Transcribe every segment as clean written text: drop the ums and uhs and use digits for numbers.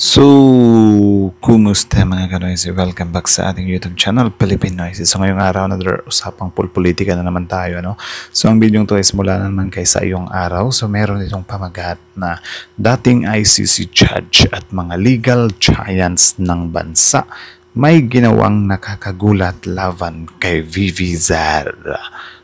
So, kumusta mga kanoisy? Welcome back sa ating YouTube channel, Philippine Noises. So, ngayong araw na usapang politika na naman tayo, no? So, ang video to is mula naman kay sa iyong araw. So, meron itong pamagat na dating ICC judge at mga legal giants ng bansa may ginawang nakakagulat laban kay Vivi Zara.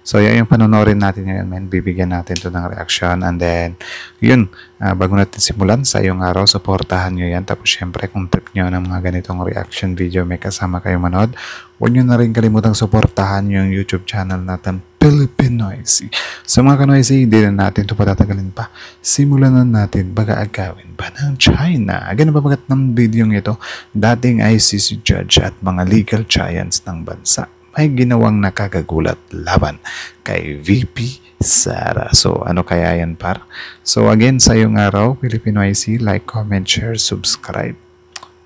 So, yan yung panonorin natin ngayon, men. Bibigyan natin to ng reaction. And then, yun, bago natin simulan sa iyong araw, supportahan nyo yan. Tapos, syempre, kung trip nyo ng mga ganitong reaction video, may kasama kayo manood, huwag nyo na rin kalimutang supportahan yung YouTube channel natin, Philippine Noisy. So, mga kanoisy, hindi na natin ito patatagalin pa. Simulan na natin, baga agawin pa ng China. Ganun ba bagat ng video ito? Dating ICC judge at mga legal giants ng bansa may ginawang nakakagulat laban kay VP Sara. So, ano kaya yan, par? So, again, sa iyong araw, Filipino IC, like, comment, share, subscribe.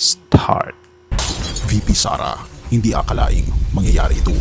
Start. VP Sara, hindi akalaing mangyayari ito.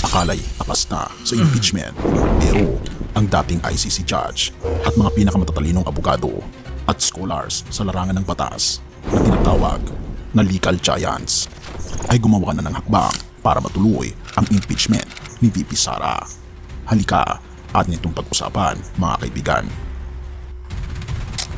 Akala'y apas na sa impeachment. Pero, ang dating ICC judge at mga pinakamatalinong abogado at scholars sa larangan ng batas na tinatawag na legal giants ay gumawa na ng hakbang para matuloy ang impeachment ni VP Sara. Halika at nitong pag-usapan, mga kaibigan.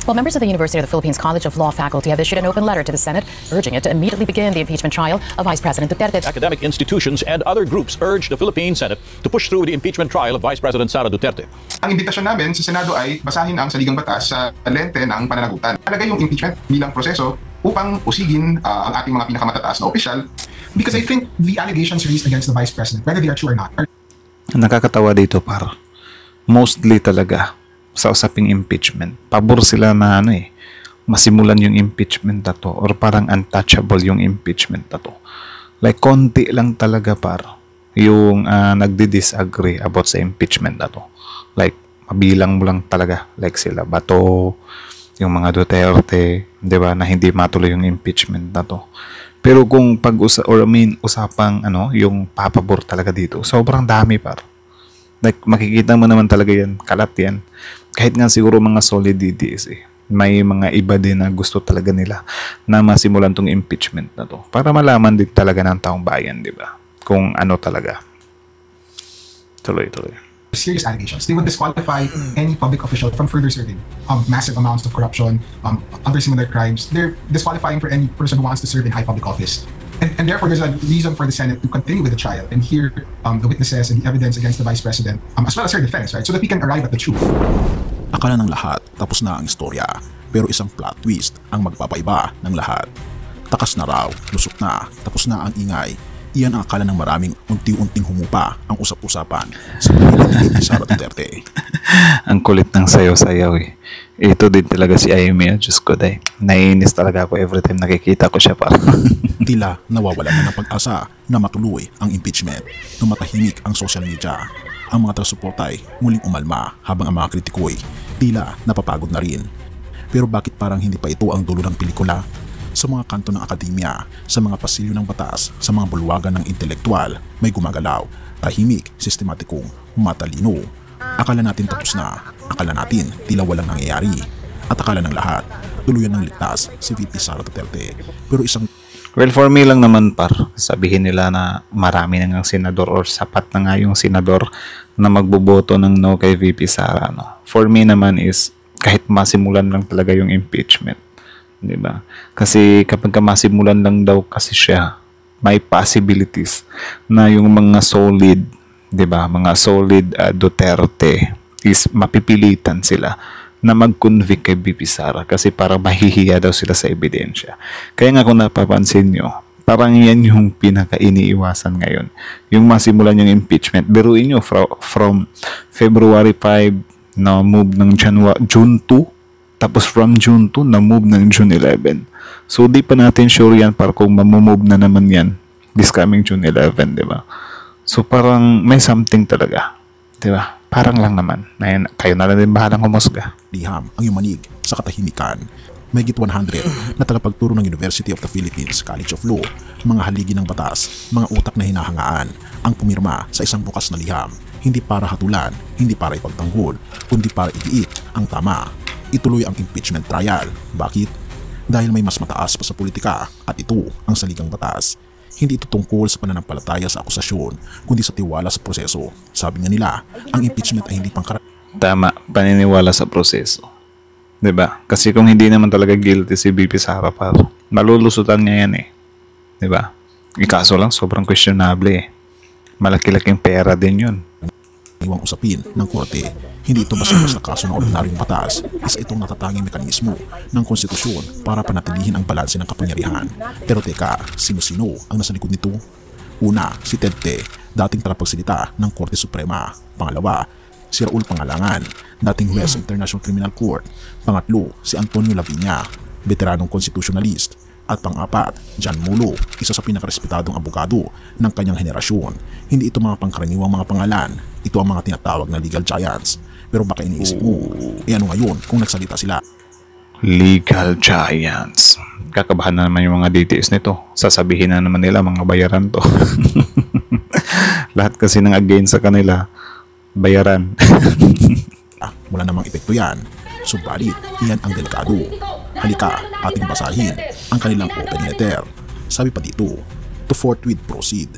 Well, members of the University of the Philippines College of Law faculty have issued an open letter to the Senate urging it to immediately begin the impeachment trial of Vice President Duterte. Academic institutions and other groups urge the Philippine Senate to push through the impeachment trial of Vice President Sara Duterte. Ang imbitasyon namin sa Senado ay basahin ang saligang batas sa lente ng pananagutan. Talaga yung impeachment bilang proseso upang usigin ang ating mga pinakamatatas na opisyal. Because I think the allegations raised against the Vice President, whether they are true or not, are... Nakakatawa dito, par. Mostly talaga sa usaping impeachment, pabor sila na masimulan yung impeachment na to or parang untouchable yung impeachment na to. Like, konti lang talaga, par, yung nagdi-disagree about sa impeachment na to. Like, mabilang mo lang talaga. Like sila Bato, yung mga Duterte, di ba, na hindi matuloy yung impeachment na to. Pero kung usapang yung papabor talaga dito, sobrang dami, par. Like, makikita mo naman talaga yan, kalat yan. Kahit nga siguro mga solid DDS may mga iba din na gusto talaga nila na masimulan tong impeachment na to. Para malaman din talaga ng taong bayan, di ba? Kung ano talaga. Tuloy-tuloy. serious allegations. They would disqualify any public official from further serving massive amounts of corruption, other similar crimes. They're disqualifying for any person who wants to serve in high public office. And therefore, there's a reason for the Senate to continue with the trial and hear the witnesses and the evidence against the Vice President, as well as her defense, right? So that we can arrive at the truth. Akala ng lahat tapos na ang istorya, pero isang plot twist ang magpapaiba ng lahat. Takas na raw, lusok na, tapos na ang ingay. Iyan ang akala ng maraming unti-unting humupa ang usap-usapan sa panilang ni Sara Duterte. Ang kulit ng sayaw-sayaw eh. Ito din talaga si Amy, Diyos ko day. Naiinis talaga ako every time nakikita ko siya pa. Tila nawawalan na ng pag-asa na matuloy ang impeachment. Tumatahimik ang social media. Ang mga taga-suporta ay muling umalma habang ang mga kritiko'y tila napapagod na rin. Pero bakit parang hindi pa ito ang dulo ng pelikula? Sa mga kanto ng akademya, sa mga pasilyo ng batas, sa mga bulwagan ng intelektual, may gumagalaw, tahimik, sistematikong, matalino. Akala natin tapos na, akala natin tila walang nangyayari, at akala ng lahat, tuluyan ng ligtas si VP Sara Duterte. Pero isang... Well, for me lang naman, par, sabihin nila na marami na ng senador or sapat na nga yung senador na magboboto ng no kay VP Sara. No? For me naman is kahit masimulan lang talaga yung impeachment. Diba? Kasi kapag masimulan lang daw kasi siya, may possibilities na yung mga solid, diba? Mga solid Duterte is mapipilitan sila na mag-convict kay VP Sara kasi para mahihiya daw sila sa ebidensya. Kaya nga kung napapansin nyo, parang yan yung pinaka-iniiwasan ngayon. Yung masimulan yung impeachment. Biruin nyo, from February 5 na move ng June 2, tapos from June 2, na-move ng June 11. So, di pa natin sure yan para kung mamumove na naman yan this coming June 11, di ba? So, parang may something talaga. Di ba? Parang lang naman. Kayo na lang din bahalang humusga. Liham ang yumanig sa katahimikan. May git 100 na tagapagturo ng University of the Philippines College of Law, mga haligi ng batas, mga utak na hinahangaan, ang pumirma sa isang bukas na liham. Hindi para hatulan, hindi para ipagtanggol, kundi para igiit ang tama. Ituloy ang impeachment trial. Bakit? dahil may mas mataas pa sa politika at ito ang saligang batas. Hindi ito tungkol sa pananampalataya sa akusasyon, kundi sa tiwala sa proseso. Sabi nga nila, ang impeachment ay hindi pangkaraniwan. Tama, paniniwala sa proseso. 'Di ba? Kasi kung hindi naman talaga guilty si VP Sara Par, malulusutan niya yan eh. 'Di ba? Ikaso lang, sobrang questionable eh. Malaki-laking pera din yun. Iwang usapin ng korte. Hindi ito basta-basta kaso ng ordinaryong batas, isa itong natatanging mekanismo ng konstitusyon para panatilihin ang balanse ng kapangyarihan. Pero teka, sino-sino ang nasa likod nito? Una, si Ted Te, dating tagapagsalita ng Korte Suprema. Pangalawa, si Raul Pangalangan, dating Huwes sa International Criminal Court. Pangatlo, si Antonio Laviña, veteranong constitutionalist. At pang-apat, John Mulo, isa sa pinakarespetadong abogado ng kanyang henerasyon. Hindi ito mga pangkaraniwang mga pangalan, ito ang mga tinatawag na legal giants. Pero baka iniisip mo, ano ngayon kung nagsalita sila? Legal giants. Kakabahan na naman yung mga details nito. Sasabihin na naman nila mga bayaran to. Lahat kasi ng against sa kanila, bayaran. Wala namang epekto yan. Subalit, iyan ang delikado. Halika, ating basahin ang kanilang open letter. Sabi pa dito, to forthwith proceed.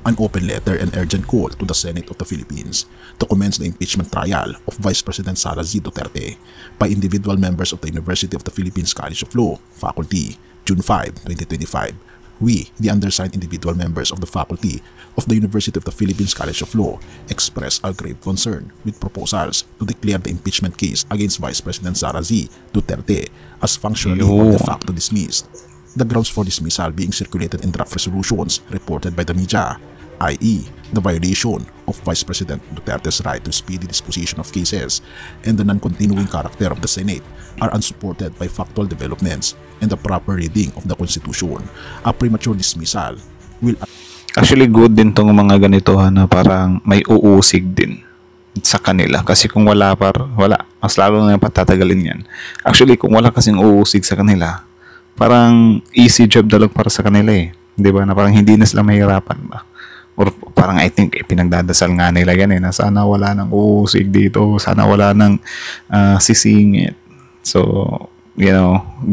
An open letter and urgent call to the Senate of the Philippines to commence the impeachment trial of Vice President Sara Z. Duterte by individual members of the University of the Philippines College of Law, Faculty, June 5, 2025. We, the undersigned individual members of the faculty of the University of the Philippines College of Law, express our grave concern with proposals to declare the impeachment case against Vice President Sara Z. Duterte as functionally or de facto dismissed. The grounds for dismissal being circulated in draft resolutions reported by the media, i.e., the violation of Vice President Duterte's right to speedy disposition of cases and the non-continuing character of the Senate are unsupported by factual developments and the proper reading of the Constitution. A premature dismissal will... Actually, good din tong mga ganito na parang may uusig din sa kanila. Kasi kung wala wala. Mas lalo na patatagalin yan. Actually, kung wala kasing uusig sa kanila, parang easy job dalag para sa kanila eh. 'Di ba? Na parang hindi na sila mahirapan ba? Or parang I think pinagdadasal nga nila yan eh, na sana wala nang uusig dito, sana wala nang sisingit. So,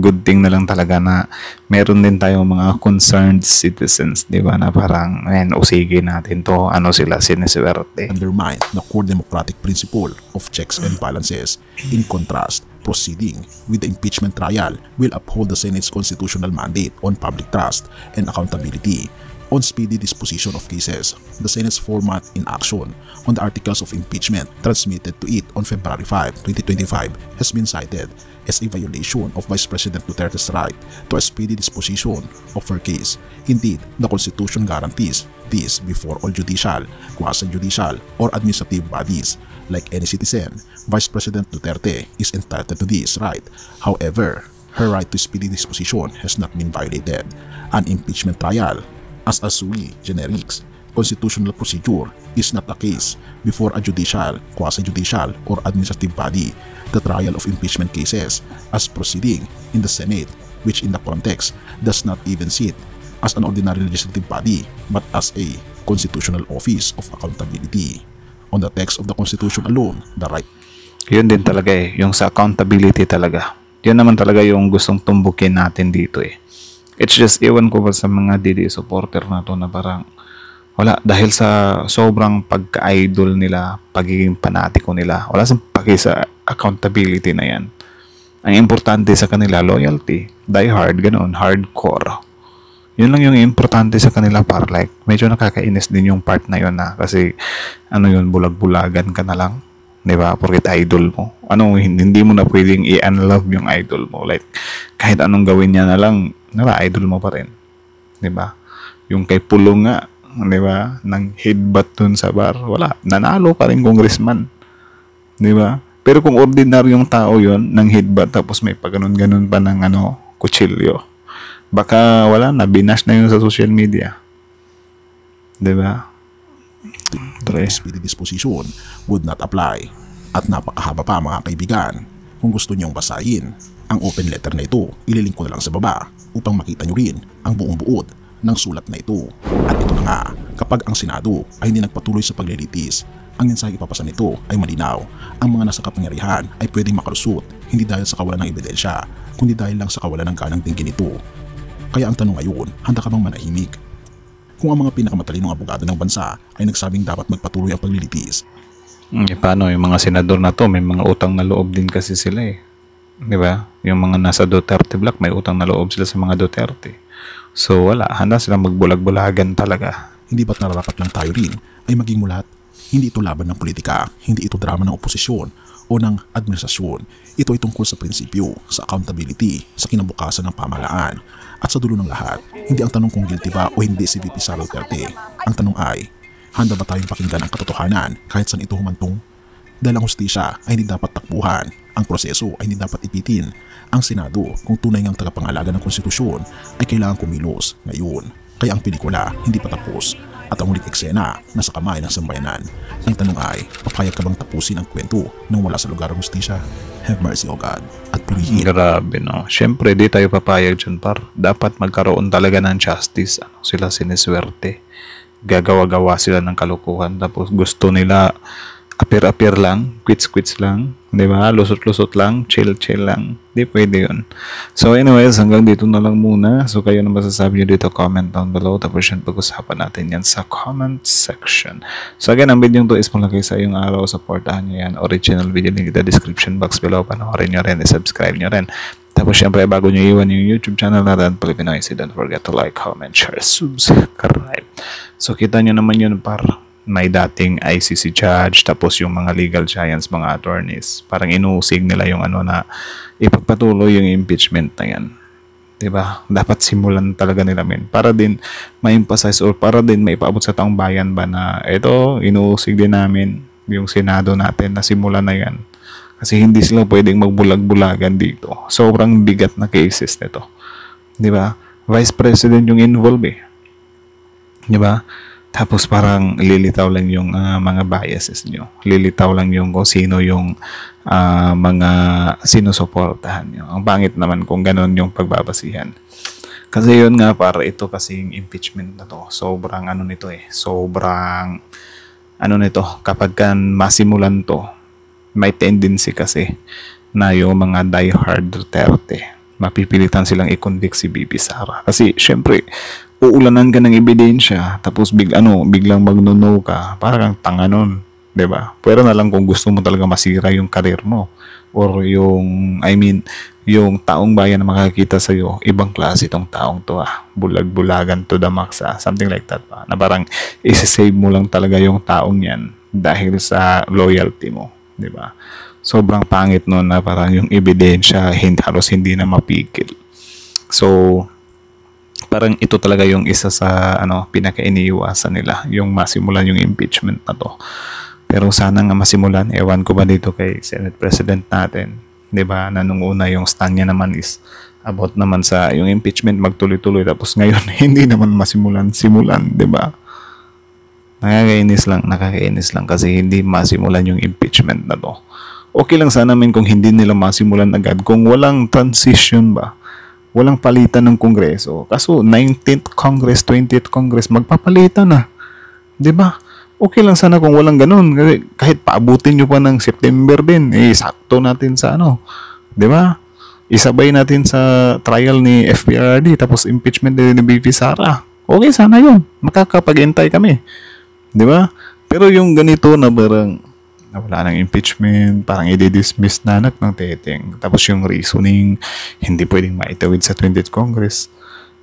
good thing na lang talaga na meron din tayong mga concerned citizens, di ba, na parang, usigin natin to, sila siniswerte. Undermine the core democratic principle of checks and balances. In contrast, proceeding with the impeachment trial will uphold the Senate's constitutional mandate on public trust and accountability. On speedy disposition of cases, the Senate's format in action on the articles of impeachment transmitted to it on February 5, 2025 has been cited as a violation of Vice President Duterte's right to a speedy disposition of her case. Indeed, the Constitution guarantees this before all judicial, quasi-judicial, or administrative bodies. Like any citizen, Vice President Duterte is entitled to this right. However, her right to speedy disposition has not been violated. An impeachment trial, as a sui generis constitutional procedure, is not a case before a judicial, quasi-judicial, or administrative body. The trial of impeachment cases as proceeding in the Senate, which in the context does not even sit as an ordinary legislative body but as a constitutional office of accountability. On the text of the Constitution alone, the right. Yun din talaga eh, yung sa accountability talaga. Yun naman talaga yung gustong tumbukin natin dito eh. It's just, iwan ko ba sa mga DD supporter na to na parang wala, dahil sa sobrang pagka-idol nila, pagiging panatiko nila, wala sa paki sa accountability na yan. Ang importante sa kanila, loyalty, die hard, ganoon, hardcore. Yun lang yung importante sa kanila, para like, medyo nakakainis din yung part na yun na, kasi yun, bulag-bulagan ka na lang. Diba? Porket idol mo. Hindi mo na pwedeng i-unlove yung idol mo. Like, kahit anong gawin niya na lang, idol mo pa rin. Diba? Yung kay Pulong nga, diba? Nang headbutt dun sa bar, wala. Nanalo pa rin congressman. Diba? Pero kung ordinaryong tao yon nang headbutt, tapos may paganon-ganon pa ng kutsilyo, baka wala na, binash na yun sa social media. Diba? Speedy disposition would not apply. At napakahaba pa mga kaibigan. Kung gusto niyong basahin ang open letter na ito, ililink ko na lang sa baba upang makita niyo rin ang buong buod ng sulat na ito. At ito na nga, kapag ang Senado ay hindi nagpatuloy sa paglilitis, ang mensaheng ipapasa nito ay malinaw. Ang mga nasa kapangyarihan ay pwedeng makalusot hindi dahil sa kawalan ng ebidensya, kundi dahil lang sa kawalan ng ganang dinggin ito. Kaya ang tanong ngayon, handa ka bang manahimik? Kung ang mga pinakamatalinong abogado ng bansa ay nagsabing dapat magpatuloy ang paglilitis, Paano yung mga senador na to, may mga utang na loob din kasi sila eh. 'Di ba? Yung mga nasa Duterte block, may utang na loob sila sa mga Duterte. So wala, handa silang magbulag-bulagan talaga. hindi ba't nararapat lang tayo rin ay maging mulat? Hindi ito laban ng politika, hindi ito drama ng oposisyon o ng administrasyon. Ito ay tungkol sa prinsipyo, sa accountability, sa kinabukasan ng pamahalaan. At sa dulo ng lahat, hindi ang tanong kung guilty ba o hindi si VP Sara Duterte. Ang tanong ay, handa ba tayong pakinggan ang katotohanan kahit saan ito humantong? Dahil ang hustisya ay hindi dapat takbuhan, ang proseso ay hindi dapat ipitin. Ang Senado, kung tunay ngang tagapangalaga ng konstitusyon, ay kailangan kumilos ngayon. Kaya ang pelikula hindi pa tapos at ang huling eksena nasa kamay ng sambayanan. Ang tanong ay, papayag ka bang tapusin ang kwento nang wala sa lugar ng hustisya? Have mercy, O God, at purihin. Grabe no. Siyempre, di tayo papayag dyan par. Dapat magkaroon talaga ng justice. Ano sila siniswerte. Gagawa-gawa sila ng kalukuhan. Tapos gusto nila appear-appear lang, quits-quits lang, di ba? Lusot-lusot lang, chill-chill lang. Di pwede yun. So anyways, hanggang dito na lang muna. So kayo na masasabi nyo dito, comment down below. Tapos yun, pag-usapan natin yan sa comment section. So again, ang video to is malaki sa iyong araw. Supportahan nyo yan. Original video link in the description box below. Panoorin nyo rin, subscribe nyo rin. Tapos syempre, bago nyo iwan yung YouTube channel natin, Pilipinoy, don't forget to like, comment, share, subscribe. So kita nyo naman yun par. May dating ICC judge, tapos yung mga legal giants, mga attorneys, parang inuusig nila yung ano na ipagpatuloy yung impeachment na yan. Diba? Dapat simulan talaga nila para din ma-emphasize or para din maipaabot sa taong bayan ba na ito, inuusig din namin yung Senado natin na simulan na yan. Kasi hindi sila pwedeng magbulag-bulagan dito. Sobrang bigat na cases nito. Diba? Vice President yung involved eh. Diba? Tapos parang lilitaw lang yung mga biases nyo. Lilitaw lang yung kung sino yung mga sinusuportahan nyo. Ang pangit naman kung ganun yung pagbabasihan. Kasi yun nga para ito kasing impeachment na to. Sobrang ano nito eh. Sobrang ano nito. Kapag masimulan to, may tendency kasi na yung mga diehard Duterte, mapipilitan silang i-convict si VP Sara. Kasi syempre, uulanan ka ng ebidensya, tapos biglang magno-no ka, parang tanga nun, 'di ba? Pero na lang kung gusto mo talaga masira yung career mo or yung yung taong bayan na makakita sa iyo, ibang klase itong taong to bulag-bulagan to the max something like that pa. Na parang i-save mo lang talaga yung taong 'yan dahil sa loyalty mo, 'di ba? Sobrang pangit noon na parang yung ebidensya halos hindi na mapigil. So parang ito talaga yung isa sa pinaka-iniiwasan nila, yung masimulan yung impeachment na to. Pero sana nga masimulan, ewan ko ba dito kay Senate President natin, 'di ba? Na nung una yung stand niya naman is about naman sa yung impeachment magtuloy-tuloy, tapos ngayon hindi naman simulan, 'di ba? Nakakainis lang kasi hindi masimulan yung impeachment na to. Okay lang sana kung hindi nila masimulan agad, kung walang transition ba, walang palitan ng Kongreso. Kaso 19th Congress, 20th Congress, magpapalitan na. 'Di ba? Okay lang sana kung walang ganun. Kasi kahit paabutin nyo pa ng September din, sakto natin sa 'di ba? Isabay natin sa trial ni FPRD, tapos impeachment din ni VP Sara. Okay sana 'yun. Makakapag-intay kami. 'Di ba? Pero yung ganito na parang wala ng impeachment, parang i-dismiss na ng teteng. Tapos yung reasoning, hindi pwedeng maitawid sa 20th Congress.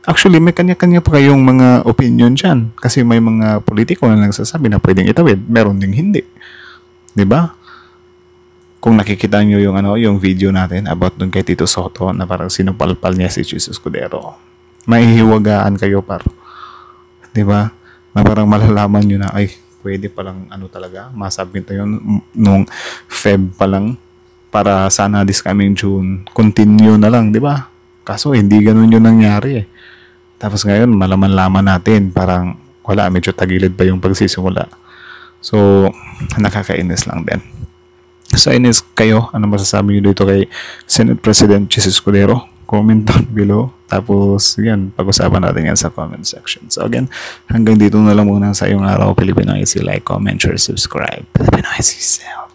Actually, may kanya-kanya pa kayong mga opinion dyan. Kasi may mga politiko na nagsasabi na pwedeng itawid. Meron ding hindi. 'Di ba? Kung nakikita nyo yung video natin about dun kay Tito Soto na parang sinupalpal niya si Jesus Escudero, mahihiwagaan kayo par. 'Di ba? Na parang malalaman nyo na, pwede palang talaga, masabit yun nung Feb pa lang para sana this coming June, continue na lang, di ba? Kaso hindi ganun yung nangyari eh. Tapos ngayon, malaman-laman natin, parang wala, medyo tagilid pa yung pagsisimula. So, nakakainis lang din. So, inis kayo, ano masasabi nyo dito kay Senate President Jesus Escudero? Comment down below. Tapos, yan, pag-usapan natin yan sa comment section. So, again, hanggang dito na lang muna sa iyong araw, Pilipinoy. Like, comment, share, subscribe. Pilipinoy, see you.